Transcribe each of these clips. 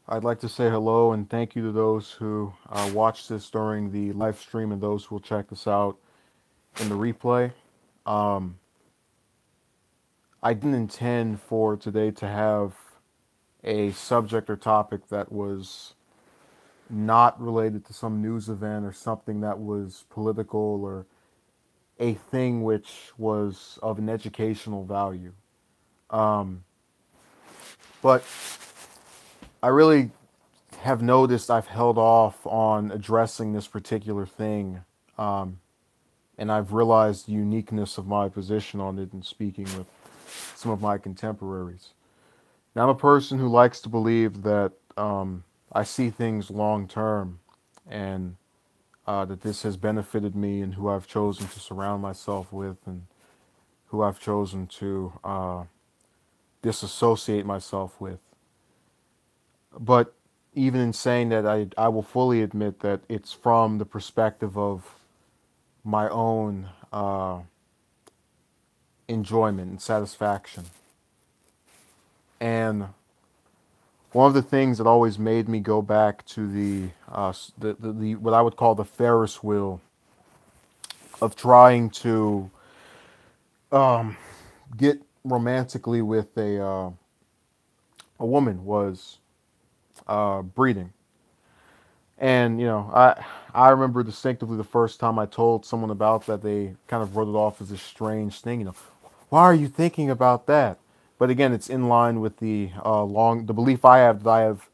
I'd like to say hello and thank you to those who watched this during the live stream and those who will check this out in the replay. Um, I didn't intend for today to have a subject or topic that was not related to some news event or something that was political or a thing which was of an educational value. Um, but I really have noticed I've held off on addressing this particular thing. Um, and I've realized the uniqueness of my position on it in speaking with some of my contemporaries. Now, I'm a person who likes to believe that I see things long term and that this has benefited me and who I've chosen to surround myself with and who I've chosen to disassociate myself with. But even in saying that, I will fully admit that it's from the perspective of my own enjoyment and satisfaction. And one of the things that always made me go back to the what I would call the Ferris wheel of trying to um, get romantically with a woman was breeding. And I remember distinctively the first time I told someone about that, they kind of wrote it off as a strange thing. Why are you thinking about that? But again, it's in line with the belief I have that I have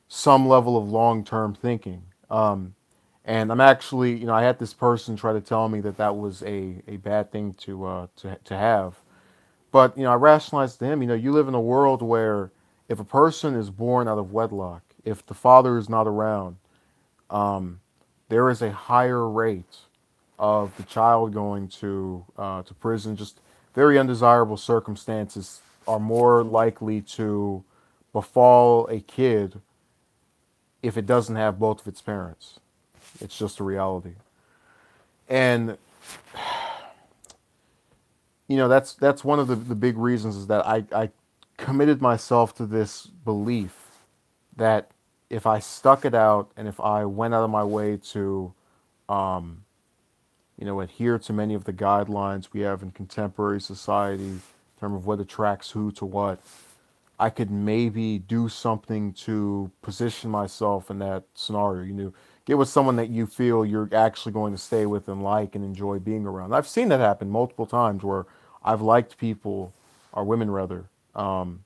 some level of long term thinking. And I'm actually, I had this person try to tell me that that was a bad thing to have. But I rationalized to him, you live in a world where if a person is born out of wedlock, if the father is not around, um, there is a higher rate of the child going to prison. Just very undesirable circumstances are more likely to befall a kid if it doesn't have both of its parents. It's just a reality. And that's one of the big reasons is that I committed myself to this belief that if I stuck it out and if I went out of my way to um, adhere to many of the guidelines we have in contemporary society in terms of what attracts who to what, I could maybe do something to position myself in that scenario. Get with someone that you feel you're actually going to stay with and like and enjoy being around. I've seen that happen multiple times where I've liked people, or women rather, and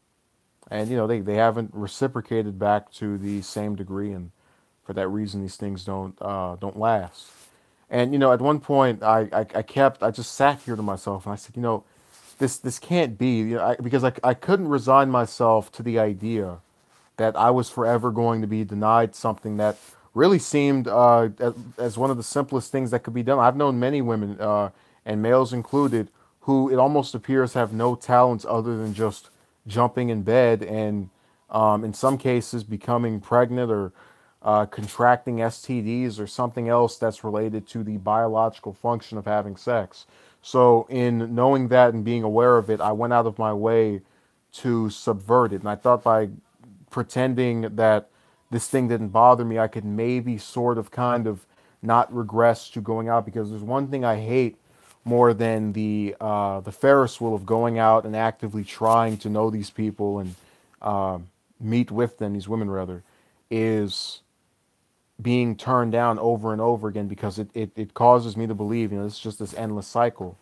they haven't reciprocated back to the same degree, and for that reason, these things don't last. And at one point, I just sat here to myself and I said, this can't be, because I couldn't resign myself to the idea that I was forever going to be denied something that really seemed as one of the simplest things that could be done. I've known many women, and males included, who it almost appears have no talents other than just jumping in bed and, in some cases, becoming pregnant or contracting STDs or something else that's related to the biological function of having sex. So, in knowing that and being aware of it, I went out of my way to subvert it. And I thought by pretending that this thing didn't bother me, I could maybe sort of kind of not regress to going out, because there's one thing I hate more than the Ferris wheel of going out and actively trying to know these people and uh, meet with them, these women rather, is being turned down over and over again, because it causes me to believe, it's just this endless cycle.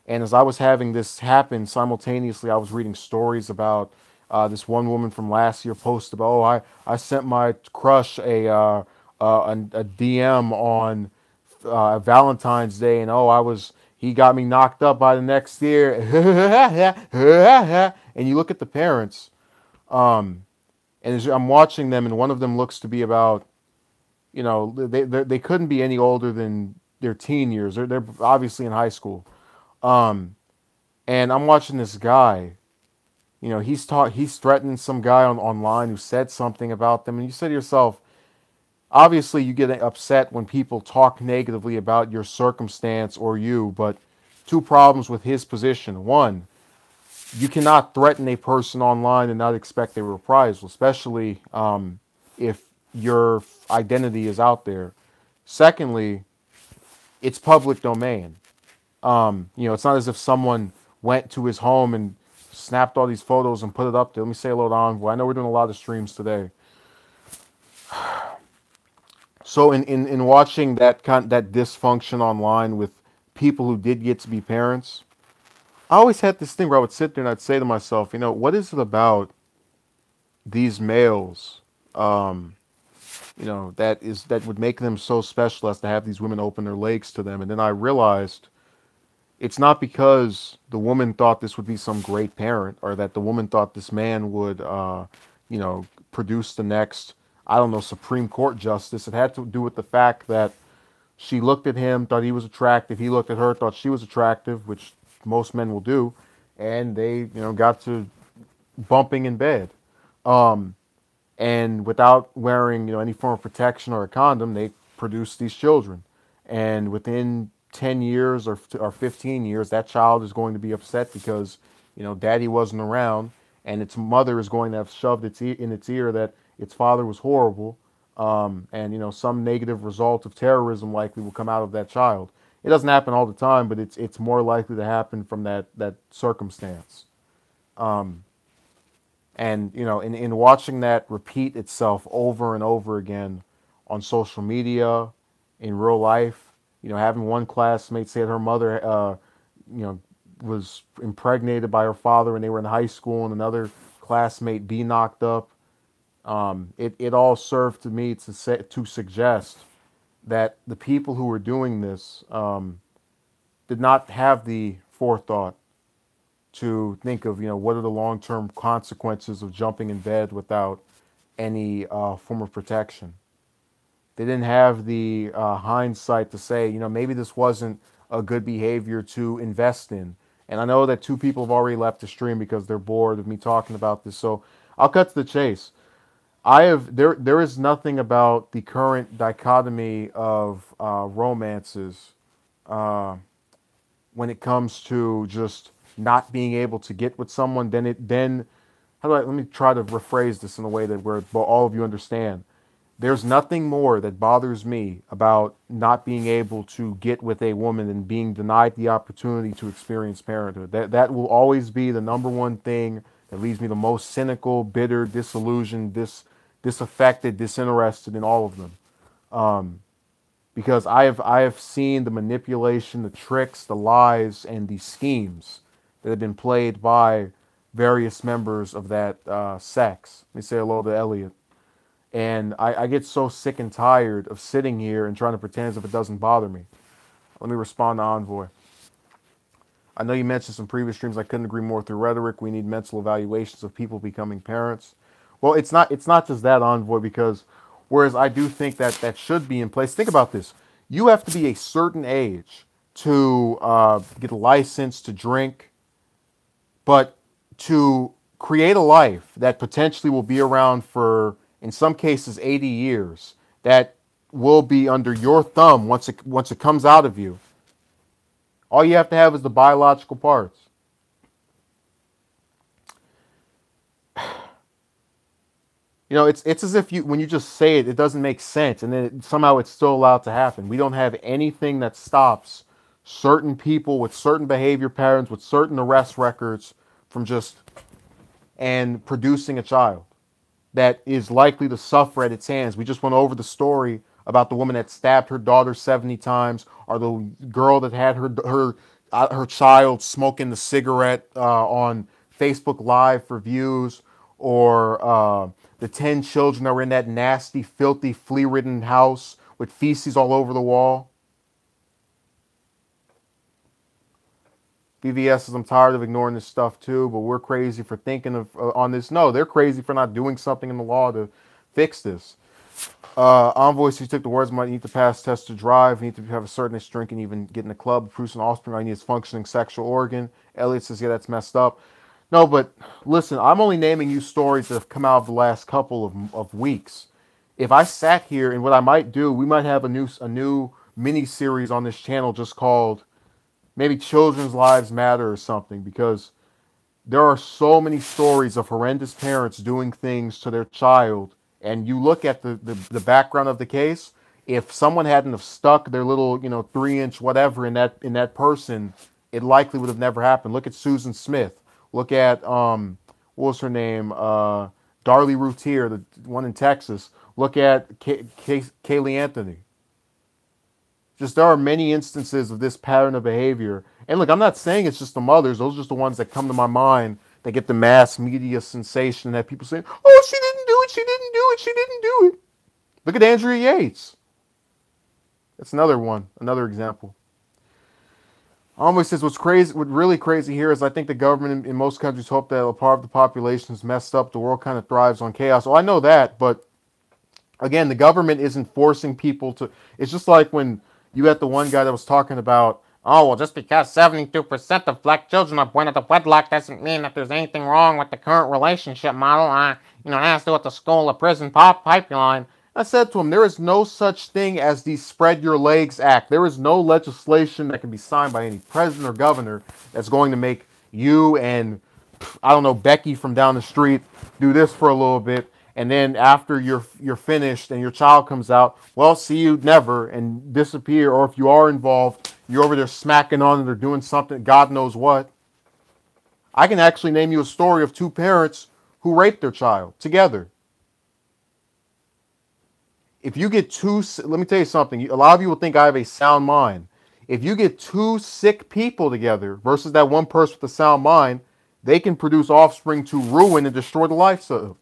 And as I was having this happen simultaneously, I was reading stories about this one woman from last year posted about, oh, I sent my crush a DM on Valentine's Day, and oh, he got me knocked up by the next year. And you look at the parents, and I'm watching them, and one of them looks to be about, they couldn't be any older than their teen years. They're obviously in high school. Um, and I'm watching this guy. He's threatening some guy online who said something about them, and you say to yourself, obviously you get upset when people talk negatively about your circumstance or you, but two problems with his position. One, you cannot threaten a person online and not expect a reprisal, especially if your identity is out there. Secondly, it's public domain. It's not as if someone went to his home and snapped all these photos and put it up there. Let me say hello to Envoy. I know we're doing a lot of streams today. So in watching that dysfunction online with people who did get to be parents, I always had this thing where I would sit there and I'd say to myself, what is it about these males, that would make them so special as to have these women open their legs to them? And then I realized it's not because the woman thought this would be some great parent or that the woman thought this man would, produce the next, I don't know, Supreme Court justice. It had to do with the fact that she looked at him, thought he was attractive. He looked at her, thought she was attractive, which most men will do, and they, got to bumping in bed. Um, and without wearing, any form of protection or a condom, they produced these children. And within 10 years or 15 years, that child is going to be upset because, daddy wasn't around, and its mother is going to have shoved in its ear that its father was horrible, and some negative result of terrorism likely will come out of that child. It doesn't happen all the time, but it's more likely to happen from that circumstance. Um, and in watching that repeat itself over and over again on social media, in real life, having one classmate say that her mother, you know, was impregnated by her father when they were in high school, and another classmate be knocked up. It all served to me to suggest that the people who were doing this did not have the forethought to think of, what are the long term consequences of jumping in bed without any form of protection. They didn't have the hindsight to say, maybe this wasn't a good behavior to invest in. And I know that two people have already left the stream because they're bored of me talking about this. So I'll cut to the chase. There is nothing about the current dichotomy of romances uh, when it comes to just not being able to get with someone. Then let me try to rephrase this in a way that where all of you understand. There's nothing more that bothers me about not being able to get with a woman and being denied the opportunity to experience parenthood. That will always be the number one thing that leaves me the most cynical, bitter, disillusioned, disaffected, disinterested in all of them. Um, because I have seen the manipulation, the tricks, the lies, and the schemes that have been played by various members of that sex. Let me say hello to Elliot. And I get so sick and tired of sitting here and trying to pretend as if it doesn't bother me. Let me respond to Envoy. I know you mentioned some previous streams. I couldn't agree more with your rhetoric. We need mental evaluations of people becoming parents. Well, it's not just that, Envoy, because whereas I do think that that should be in place. Think about this: you have to be a certain age to get a license to drink, but to create a life that potentially will be around for, in some cases, 80 years, that will be under your thumb once it comes out of you. All you have to have is the biological parts. It's as if when you just say it, it doesn't make sense, and then somehow it's still allowed to happen. We don't have anything that stops certain people with certain behavior patterns, with certain arrest records, from just and producing a child that is likely to suffer at its hands. We just went over the story about the woman that stabbed her daughter 70 times, or the girl that had her child smoking the cigarette on Facebook Live for views, or the 10 children that were in that nasty, filthy, flea-ridden house with feces all over the wall. BVS says, I'm tired of ignoring this stuff too, but we're crazy for thinking of on this. No, they're crazy for not doing something in the law to fix this. Envoy, you took the words, might need to pass test to drive, need to have a certain age drink and even get in the club, produce an offspring, I need a functioning sexual organ. Elliot says, yeah, that's messed up. No, but listen, I'm only naming you stories that have come out of the last couple of weeks. If I sat here, and what I might do, we might have a new mini series on this channel just called maybe Children's Lives Matter or something, because there are so many stories of horrendous parents doing things to their child And you look at the background of the case, if someone hadn't have stuck their little, 3 inch whatever in that person, it likely would have never happened. Look at Susan Smith. Look at what was her name? Darlie Routier, the one in Texas. Look at Kaylee Anthony. Just there are many instances of this pattern of behavior. And look, I'm not saying it's just the mothers. Those are just the ones that come to my mind that get the mass media sensation that people say, "Oh, she didn't do it. She didn't do it. She didn't do it." Look at Andrea Yates. That's another one, another example. Almost says what's crazy, what really crazy here is I think the government in most countries hope that a part of the population is messed up. The world kind of thrives on chaos. Oh, I know that, but again, the government isn't forcing people to. It's just like when you had the one guy that was talking about, oh, well, just because 72% of black children are born out of wedlock doesn't mean that there's anything wrong with the current relationship model. It has to do with the school or prison pipeline. I said to him, there is no such thing as the Spread Your Legs Act. There is no legislation that can be signed by any president or governor that's going to make you and, I don't know, Becky from down the street do this for a little bit, and then after you're finished and your child comes out, well, see you never and disappear. Or if you are involved, you're over there smacking on it or doing something, God knows what. I can actually name you a story of two parents who raped their child together. If you get two, let me tell you something. A lot of you will think I have a sound mind. If you get two sick people together versus that one person with a sound mind, they can produce offspring to ruin and destroy the life of.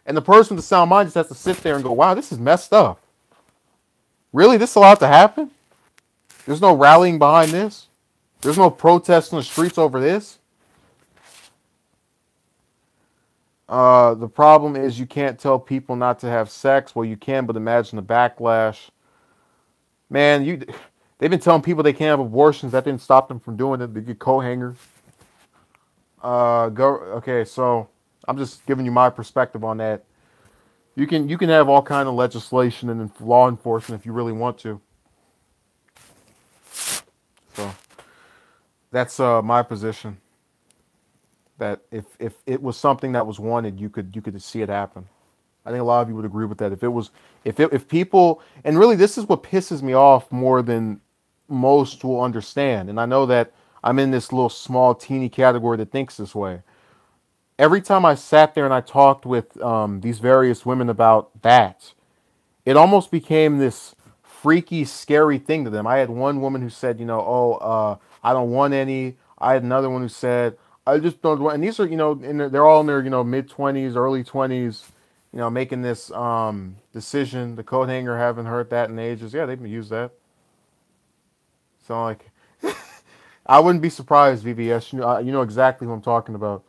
And the person with the sound mind just has to sit there and go, wow, this is messed up. Really? This allowed to happen? There's no rallying behind this? There's no protest in the streets over this? The problem is you can't tell people not to have sex. Well, you can, but imagine the backlash. Man, they've been telling people they can't have abortions. That didn't stop them from doing it. They get coat hangers. Okay, so I'm just giving you my perspective on that. You can have all kind of legislation and law enforcement if you really want to. So that's my position. That if it was something that was wanted, you could see it happen. I think a lot of you would agree with that. If people, and really this is what pisses me off more than most will understand. And I know that I'm in this little small teeny category that thinks this way. Every time I sat there and I talked with these various women about that, it almost became this freaky, scary thing to them. I had one woman who said, I don't want any. I had another one who said, I just don't want. And these are, they're all in their, mid-20s, early 20s, making this decision. The coat hanger, haven't heard that in ages. Yeah, they've used that. So like, I wouldn't be surprised, VVS. You know exactly who I'm talking about.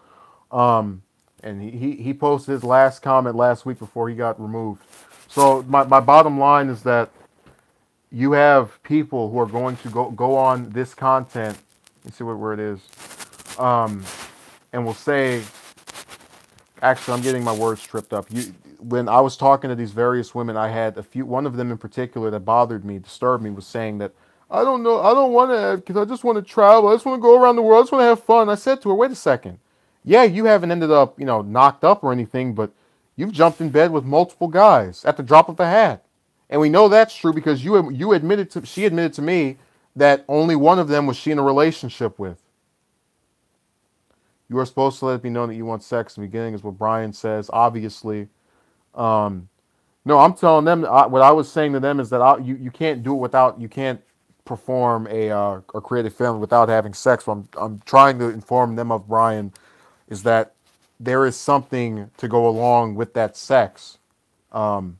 Um, and he posted his last comment last week before he got removed. So my bottom line is that you have people who are going to go on this content. Let's see where it is. Um, and will say, actually, I'm getting my words tripped up. When I was talking to these various women, I had one of them in particular that bothered me, disturbed me, was saying that I don't know, I don't want to, because I just want to travel, I just want to go around the world, I just want to have fun. I said to her, wait a second, yeah, you haven't ended up, knocked up or anything, but you've jumped in bed with multiple guys at the drop of a hat, and we know that's true because she admitted to me that only one of them was she in a relationship with. You are supposed to let it be known that you want sex in the beginning, is what Brian says. Obviously, um, no, I'm telling them what I was saying to them is that you can't do it without, you can't perform a creative family without having sex. What I'm trying to inform them of, Brian, is that there is something to go along with that sex. I've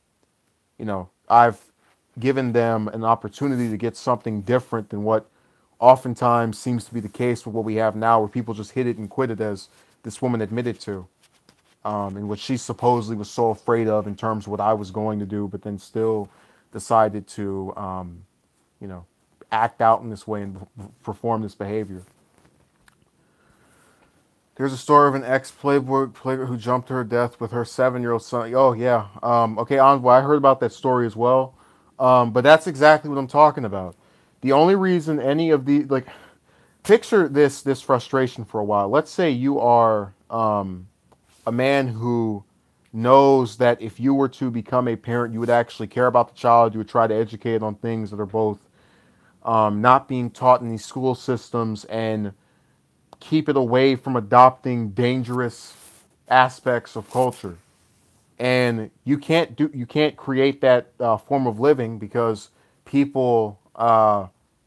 given them an opportunity to get something different than what oftentimes seems to be the case with what we have now, where people just hit it and quit it, as this woman admitted to, and what she supposedly was so afraid of in terms of what I was going to do, but then still decided to, you know, act out in this way and perform this behavior. There's a story of an ex-Playboy player who jumped to her death with her 7-year-old son. Oh yeah. Okay, Envoy, I heard about that story as well. But that's exactly what I'm talking about. The only reason any of the, like, picture this frustration for a while. Let's say you are a man who knows that if you were to become a parent, you would actually care about the child. You would try to educate on things that are both not being taught in these school systems and keep it away from adopting dangerous aspects of culture. And you can't create that form of living because people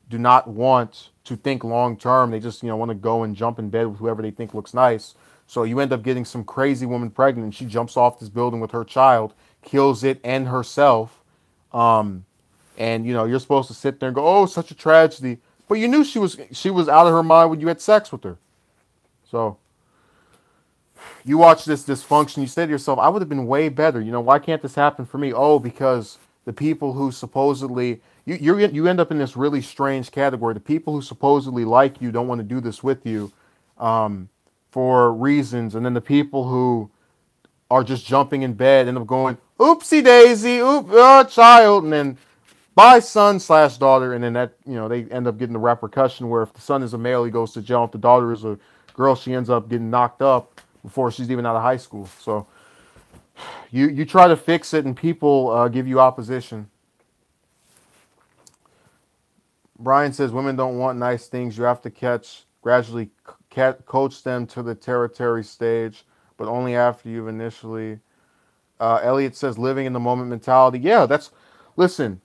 do not want to think long term. They just want to go and jump in bed with whoever they think looks nice. So you end up getting some crazy woman pregnant, and she jumps off this building with her child, kills it and herself. Um, and you're supposed to sit there and go, "Oh, such a tragedy," but you knew she was out of her mind when you had sex with her. So you watch this dysfunction, you say to yourself, I would have been way better. Why can't this happen for me? Oh, because the people who supposedly you end up in this really strange category. The people who supposedly like you don't want to do this with you for reasons, and then the people who are just jumping in bed end up going, "Oopsie daisy, oop, child," and then by son/daughter, and then that they end up getting the repercussion where if the son is a male, he goes to jail. If the daughter is a girl, she ends up getting knocked up before she's even out of high school. So you try to fix it, and people give you opposition. Brian says women don't want nice things. You have to gradually coach them to the territory stage, but only after you've initially. Elliot says living in the moment mentality. Yeah, listen.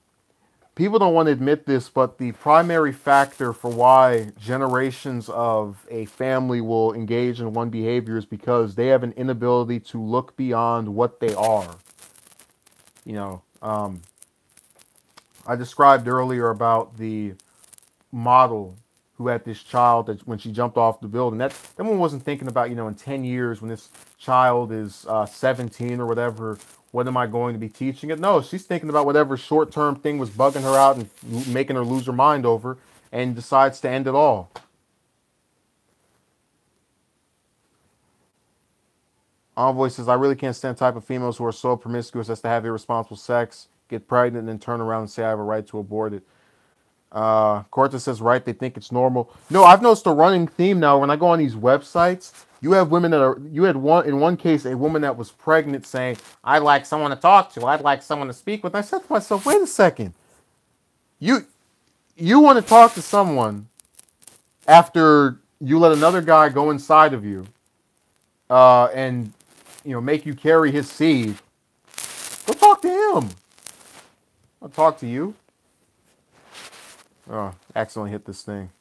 People don't want to admit this, but the primary factor for why generations of a family will engage in one behavior is because they have an inability to look beyond what they are. You know, I described earlier about the model who had this child that when she jumped off the building, that one wasn't thinking about, in 10 years when this child is 17 or whatever, what am I going to be teaching it? No, she's thinking about whatever short-term thing was bugging her out and making her lose her mind over, and decides to end it all. Envoy says, I really can't stand the type of females who are so promiscuous as to have irresponsible sex, get pregnant, and then turn around and say I have a right to abort it. Cortez says, right, they think it's normal. No, I've noticed a running theme now. When I go on these websites, you have women you had in one case, a woman that was pregnant saying, I'd like someone to talk to. I'd like someone to speak with. And I said to myself, wait a second. You, you want to talk to someone after you let another guy go inside of you, and, make you carry his seed. Go talk to him. I'll talk to you. Oh, accidentally hit this thing.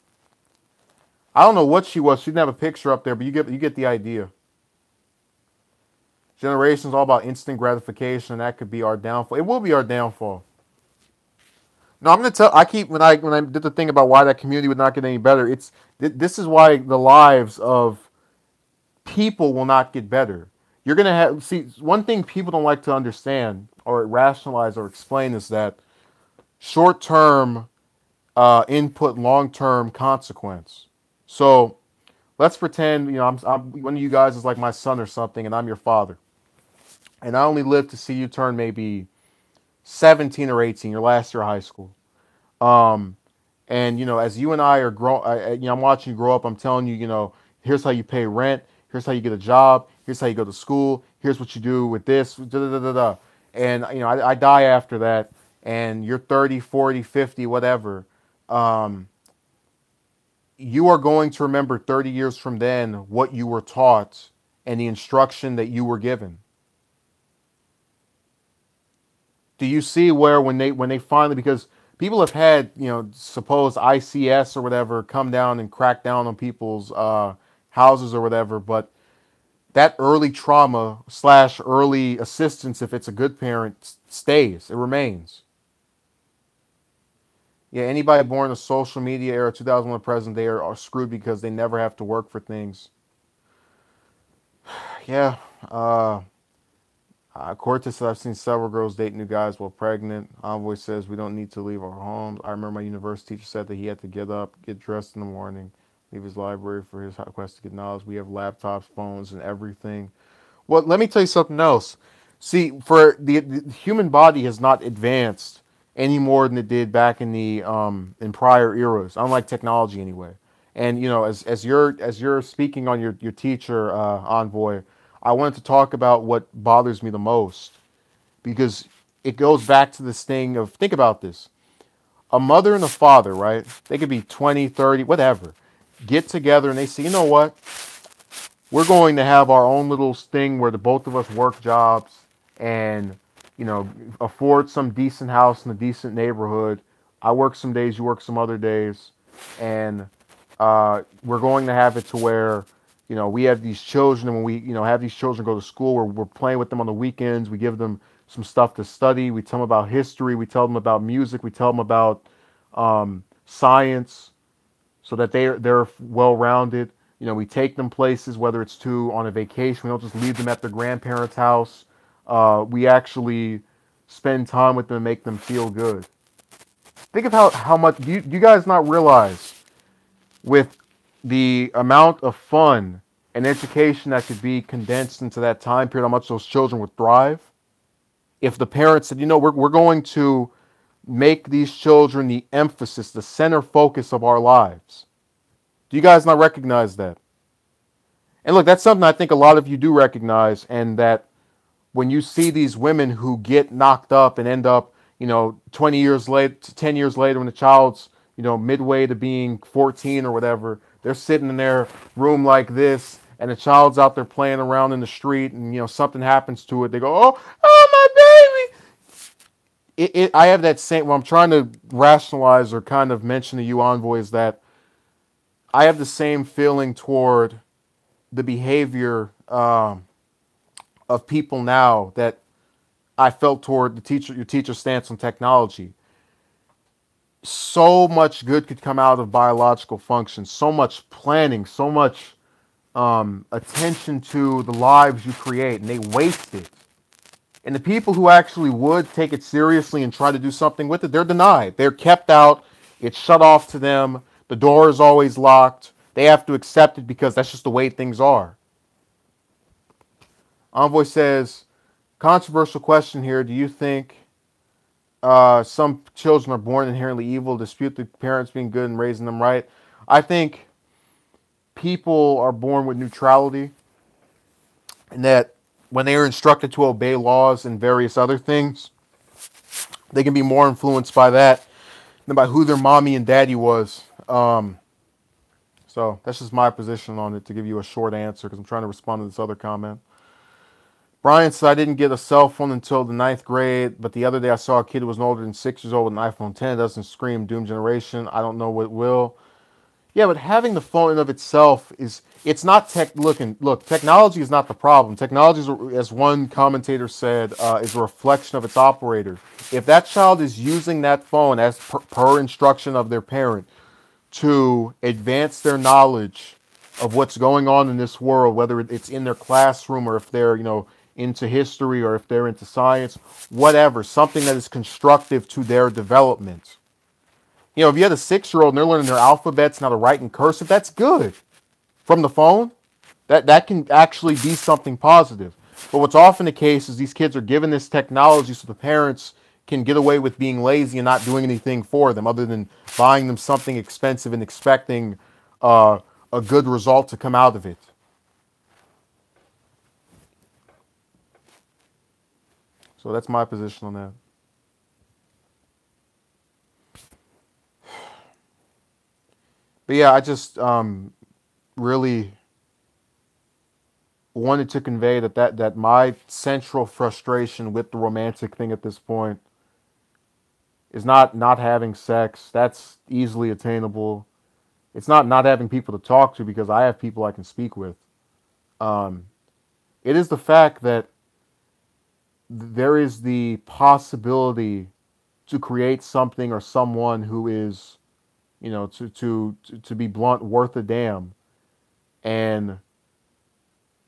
I don't know what she was. She didn't have a picture up there, but you get the idea. Generations all about instant gratification, and that could be our downfall. It will be our downfall. No, I'm gonna tell. I keep when I did the thing about why that community would not get any better. This is why the lives of people will not get better. You're gonna have see one thing people don't like to understand or rationalize or explain is that short term input, long term consequence. So let's pretend one of you guys is like my son or something, and I'm your father, and I only live to see you turn maybe 17 or 18, your last year of high school. Um, and as you and I are I'm watching you grow up. I'm telling you, here's how you pay rent. Here's how you get a job. Here's how you go to school. Here's what you do with this. Da, da, da, da, da. And I die after that, and you're 30, 40, 50, whatever. Um, you are going to remember 30 years from then what you were taught and the instruction that you were given. Do you see where when they finally, because people have had suppose ICS or whatever come down and crack down on people's houses or whatever, but that early trauma slash early assistance, if it's a good parent, stays. It remains. Yeah, anybody born in the social media era, 2001 present, they are screwed because they never have to work for things. Yeah. Cortez says, I've seen several girls date new guys while pregnant. Envoy says, we don't need to leave our homes. I remember my university teacher said that he had to get up, get dressed in the morning, leave his library for his quest to get knowledge. We have laptops, phones, and everything. Well, let me tell you something else. See, for the human body has not advanced any more than it did back in prior eras, unlike technology anyway. And as you're speaking on your teacher, Envoy, I wanted to talk about what bothers me the most because it goes back to this thing of, think about this. A mother and a father, right? They could be 20, 30, whatever. Get together and they say, you know what? We're going to have our own little thing where the both of us work jobs and, afford some decent house in a decent neighborhood. I work some days, you work some other days. And we're going to have it to where, we have these children, and when we, have these children go to school, where we're playing with them on the weekends, we give them some stuff to study. We tell them about history. We tell them about music. We tell them about science, so that they're well rounded. We take them places, whether it's to on a vacation. We don't just leave them at their grandparents' house. We actually spend time with them and make them feel good. Think of how much do you guys not realize, with the amount of fun and education that could be condensed into that time period, how much those children would thrive if the parents said, we're going to make these children the emphasis, the center focus of our lives. Do you guys not recognize that? And look, that's something I think a lot of you do recognize, and that when you see these women who get knocked up and end up, 20 years later, 10 years later, when the child's, midway to being 14 or whatever, they're sitting in their room like this, and the child's out there playing around in the street, and, something happens to it. They go, oh, my baby. I have that same, what I'm trying to rationalize or kind of mention to you, Envoy, is that I have the same feeling toward the behavior of people now that I felt toward your teacher's stance on technology. So much good could come out of biological function, so much planning, so much attention to the lives you create, and they waste it. And the people who actually would take it seriously and try to do something with it, they're denied. They're kept out. It's shut off to them. The door is always locked. They have to accept it because that's just the way things are. Envoy says, controversial question here. Do you think some children are born inherently evil? Dispute the parents being good and raising them right? I think people are born with neutrality, and that when they are instructed to obey laws and various other things, they can be more influenced by that than by who their mommy and daddy was. So that's just my position on it, to give you a short answer, because I'm trying to respond to this other comment. Brian said, I didn't get a cell phone until the 9th grade, but the other day I saw a kid who was no older than 6 years old with an iPhone 10. It doesn't scream doom generation. I don't know what will. Yeah, but having the phone in of itself it's not look, technology is not the problem. Technology, as one commentator said, is a reflection of its operator. If that child is using that phone as per instruction of their parent to advance their knowledge of what's going on in this world, whether it's in their classroom or if they're, into history or if they're into science, whatever, something that is constructive to their development. If you had a 6-year-old and they're learning their alphabets, now to write in cursive, that's good. From the phone, that can actually be something positive. But what's often the case is these kids are given this technology so the parents can get away with being lazy and not doing anything for them other than buying them something expensive and expecting a good result to come out of it. So that's my position on that. But yeah, I just really wanted to convey that my central frustration with the romantic thing at this point is not having sex. That's easily attainable. It's not having people to talk to, because I have people I can speak with. It is the fact that there is the possibility to create something or someone who is, to be blunt, worth a damn, and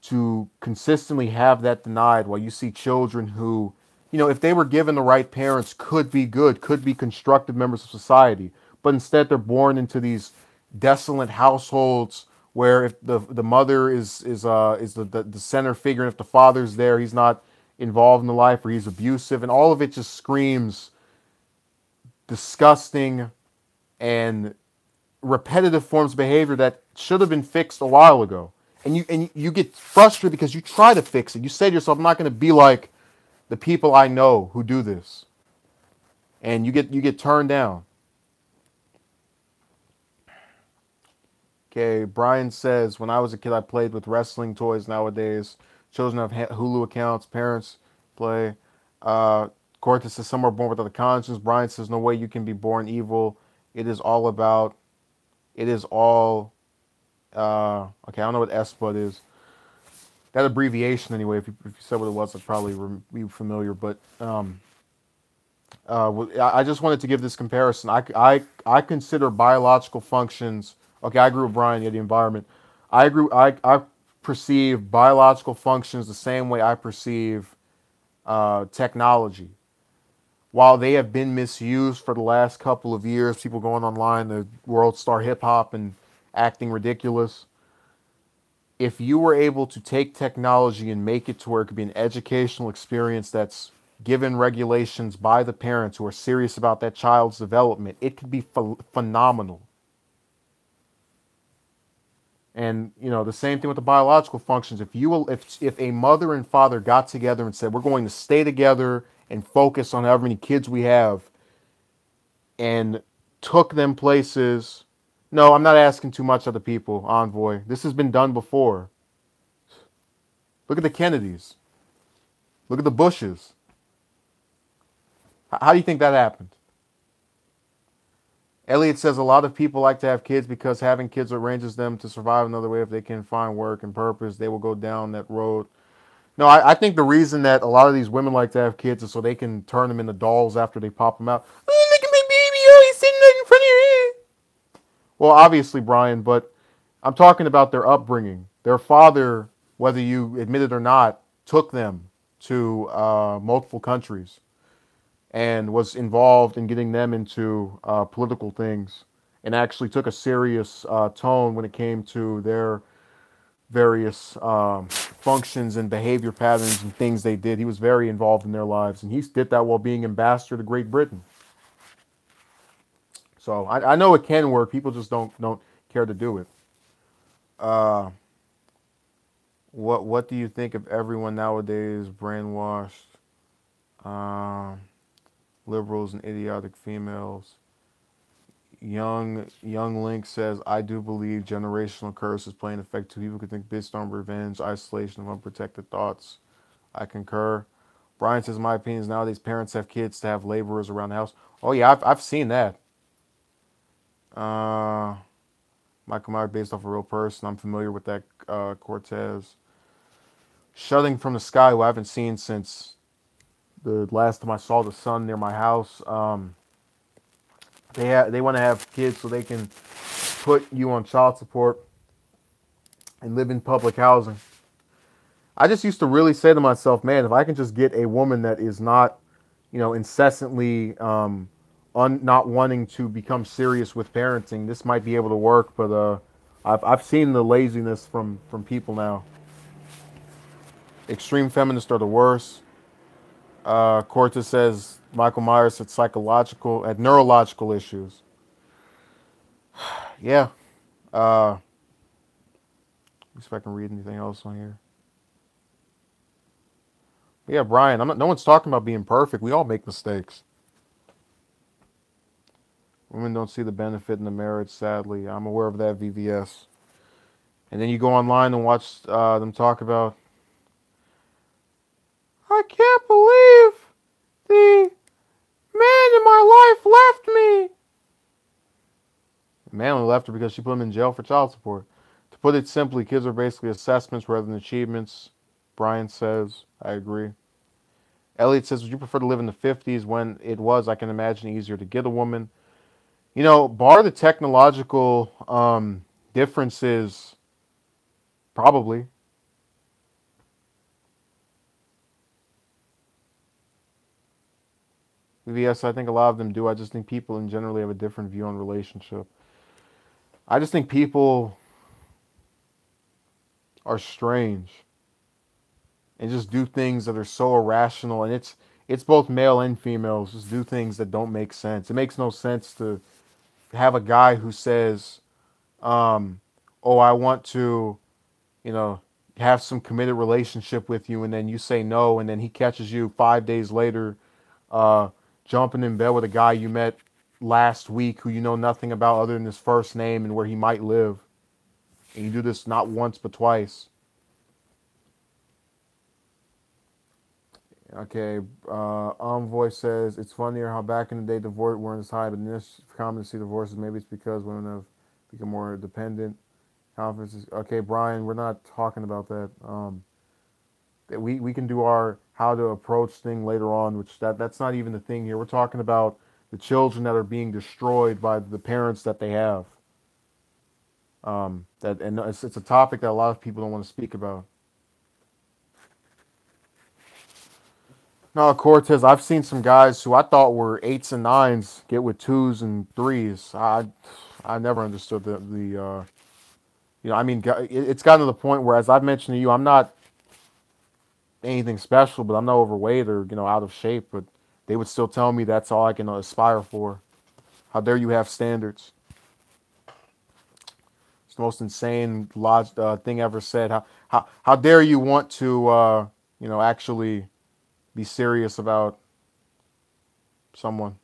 to consistently have that denied while you see children who, if they were given the right parents, could be good, could be constructive members of society, but instead they're born into these desolate households where if the mother is the center figure, and if the father's there, he's not involved in the life, or he's abusive, and all of it just screams disgusting and repetitive forms of behavior that should have been fixed a while ago. and you get frustrated because you try to fix it. You say to yourself, I'm not going to be like the people I know who do this, and you get turned down. Okay, Brian says, when I was a kid, I played with wrestling toys. Nowadays, children have Hulu accounts, parents play. Cortez says, some are born without a conscience. Brian says, no way you can be born evil. It is all about, it is all, okay, I don't know what SPUD is. That abbreviation, anyway, if you said what it was, I'd probably be familiar. But I just wanted to give this comparison. I consider biological functions. Okay, I agree with Brian. Yeah, the environment. I agree. I perceive biological functions the same way I perceive technology. While they have been misused for the last couple of years, people going online, the world star hip hop and acting ridiculous. If you were able to take technology and make it to where it could be an educational experience that's given regulations by the parents who are serious about that child's development, it could be phenomenal. And the same thing with the biological functions. If a mother and father got together and said, we're going to stay together and focus on however many kids we have, and took them places. No, I'm not asking too much of the people, Envoy. This has been done before. Look at the Kennedys. Look at the Bushes. How do you think that happened? Elliot says a lot of people like to have kids because having kids arranges them to survive another way. If they can find work and purpose, they will go down that road. No, I think the reason that a lot of these women like to have kids is so they can turn them into dolls after they pop them out. Oh, look at my baby. Oh, he's sitting right in front of you. Well, obviously, Brian, but I'm talking about their upbringing. Their father, whether you admit it or not, took them to multiple countries and was involved in getting them into political things and actually took a serious tone when it came to their various functions and behavior patterns and things they did. He was very involved in their lives, and he did that while being ambassador to Great Britain. So I know it can work. People just don't care to do it. Uh, what do you think of everyone nowadays brainwashed? Um, Liberals and idiotic females. Young Link says, I do believe generational curses play an effect too. People could think based on revenge, isolation of unprotected thoughts. I concur. Brian says, my opinion is nowadays parents have kids to have laborers around the house. Oh yeah, I've seen that. Uh, Michael Myers based off a real person. I'm familiar with that. Cortez. Shutting from the Sky, who I haven't seen since the last time I saw the sun near my house. They want to have kids so they can put you on child support and live in public housing. I just used to really say to myself, man, if I can just get a woman that is not, incessantly not wanting to become serious with parenting, this might be able to work. But I've seen the laziness from people now. Extreme feminists are the worst. Cortez says Michael Myers had neurological issues. Yeah. See if I can read anything else on here. Yeah, Brian. No one's talking about being perfect. We all make mistakes. Women don't see the benefit in the marriage. Sadly, I'm aware of that. VVS. And then you go online and watch them talk about. I can't believe the man in my life left me. The man only left her because she put him in jail for child support. To put it simply, kids are basically assessments rather than achievements. Brian says, I agree. Elliot says, would you prefer to live in the 50s when it was, I can imagine, easier to get a woman? Bar the technological differences, probably. Yes, I think a lot of them do. I just think people in general have a different view on relationship. I just think people are strange and just do things that are so irrational, and it's both male and females just do things that don't make sense. It makes no sense to have a guy who says, "Oh, I want to you know, have some committed relationship with you, and then you say no, and then he catches you 5 days later, uh, jumping in bed with a guy you met last week who you know nothing about other than his first name and where he might live, and you do this not once but twice. Okay, Envoy says it's funnier how back in the day divorce weren't as high, but in this common to see divorces. Maybe it's because women have become more dependent. Confidence is okay, Brian. We're not talking about that. We can do our how to approach thing later on, which that's not even the thing here. We're talking about the children that are being destroyed by the parents that they have. That and it's a topic that a lot of people don't want to speak about. No, Cortez. I've seen some guys who I thought were eights and nines get with twos and threes. I never understood I mean, it's gotten to the point where, as I've mentioned to you, I'm not anything special, but I'm not overweight or out of shape. But they would still tell me that's all I can aspire for. How dare you have standards? It's the most insane thing ever said. How dare you want to actually be serious about someone?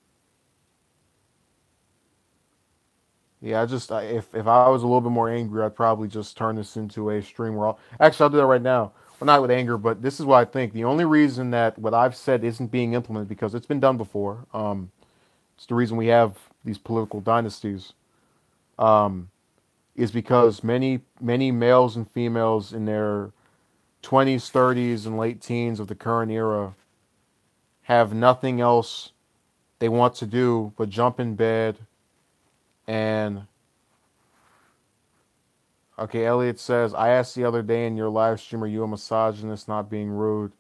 Yeah, if I was a little bit more angry, I'd probably just turn this into a stream where I'll do that right now. Well, not with anger, but this is what I think. The only reason that what I've said isn't being implemented because it's been done before. It's the reason we have these political dynasties. Um, is because many males and females in their 20s, 30s, and late teens of the current era have nothing else they want to do but jump in bed and okay, Elliot says, I asked the other day in your live stream, are you a misogynist, not being rude?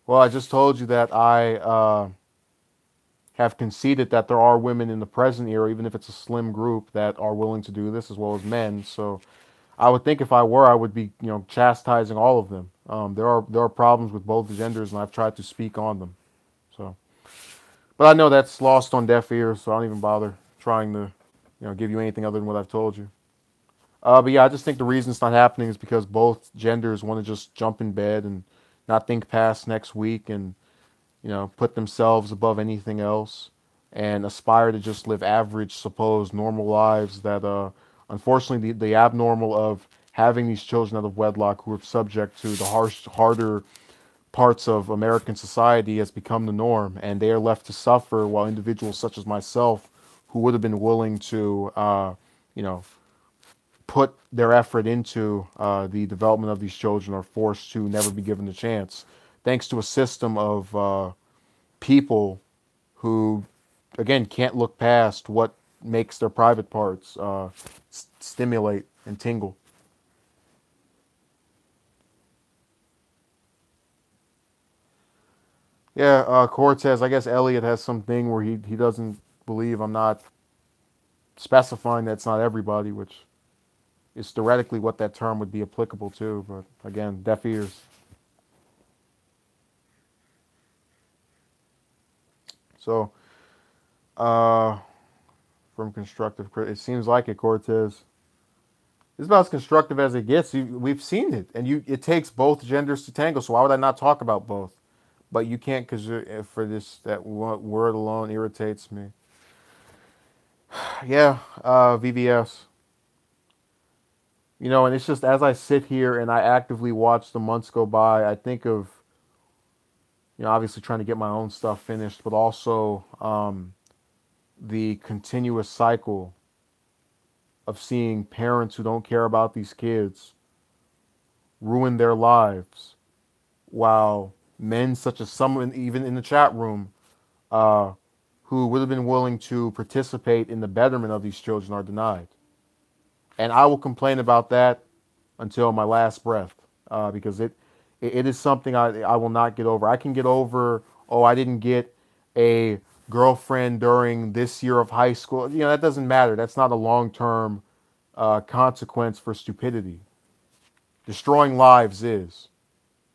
Well, I just told you that I have conceded that there are women in the present era, even if it's a slim group, that are willing to do this as well as men. So I would think if I were, I would be, chastising all of them. There are problems with both genders, and I've tried to speak on them. So, but I know that's lost on deaf ears, so I don't even bother trying to, give you anything other than what I've told you. But yeah, I just think the reason it's not happening is because both genders want to just jump in bed and not think past next week and put themselves above anything else and aspire to just live average, supposed normal lives that unfortunately the abnormal of having these children out of wedlock who are subject to the harder parts of American society has become the norm, and they are left to suffer while individuals such as myself, who would have been willing to, you know, put their effort into the development of these children, are forced to never be given the chance, thanks to a system of people who, again, can't look past what makes their private parts stimulate and tingle. Yeah, Cortez. I guess Elliot has something where he doesn't believe I'm not specifying that's not everybody, which is theoretically what that term would be applicable to. But again, deaf ears. So, uh, from constructive, it seems like it, Cortez. It's about as constructive as it gets. We've seen it, and it takes both genders to tango. So why would I not talk about both? But you can't because for this that word alone irritates me. Yeah, VVS. And it's just as I sit here and I actively watch the months go by, I think of obviously trying to get my own stuff finished, but also the continuous cycle of seeing parents who don't care about these kids ruin their lives, while men such as someone even in the chat room uh, who would have been willing to participate in the betterment of these children are denied. And I will complain about that until my last breath, because it is something I will not get over. I can get over, oh, I didn't get a girlfriend during this year of high school. That doesn't matter. That's not a long term consequence for stupidity. Destroying lives is,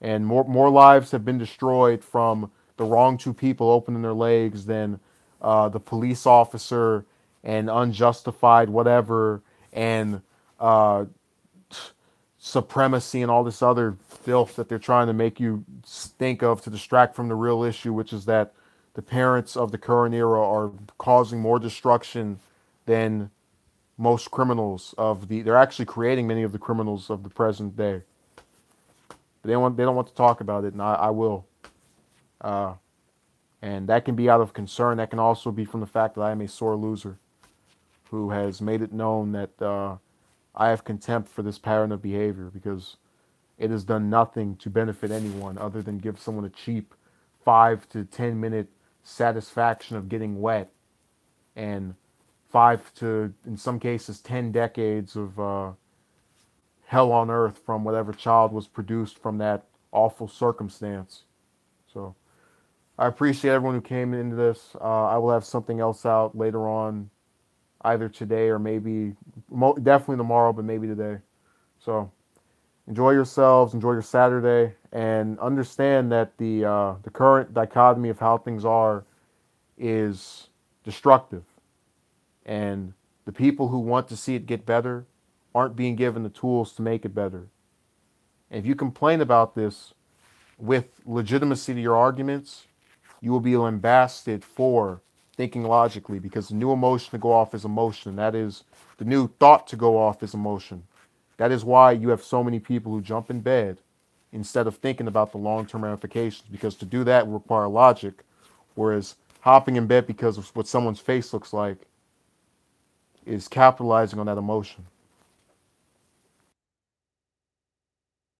and more lives have been destroyed from the wrong two people opening their legs than the police officer and unjustified whatever and uh, supremacy and all this other filth that they're trying to make you think of to distract from the real issue, which is that the parents of the current era are causing more destruction than most criminals of the. They're actually creating many of the criminals of the present day. They don't want to talk about it, and I will. Uh, and that can be out of concern. That can also be from the fact that I am a sore loser who has made it known that I have contempt for this pattern of behavior because it has done nothing to benefit anyone other than give someone a cheap 5 to 10 minute satisfaction of getting wet and 5 to, in some cases, 10 decades of hell on earth from whatever child was produced from that awful circumstance. So I appreciate everyone who came into this. I will have something else out later on, either today or maybe, definitely tomorrow, but maybe today. So enjoy yourselves, enjoy your Saturday, and understand that the current dichotomy of how things are is destructive, and the people who want to see it get better aren't being given the tools to make it better. And if you complain about this with legitimacy to your arguments, you will be lambasted for thinking logically, because the new emotion to go off is emotion. That is the new thought to go off is emotion. That is why you have so many people who jump in bed instead of thinking about the long-term ramifications, because to do that will require logic, whereas hopping in bed because of what someone's face looks like is capitalizing on that emotion.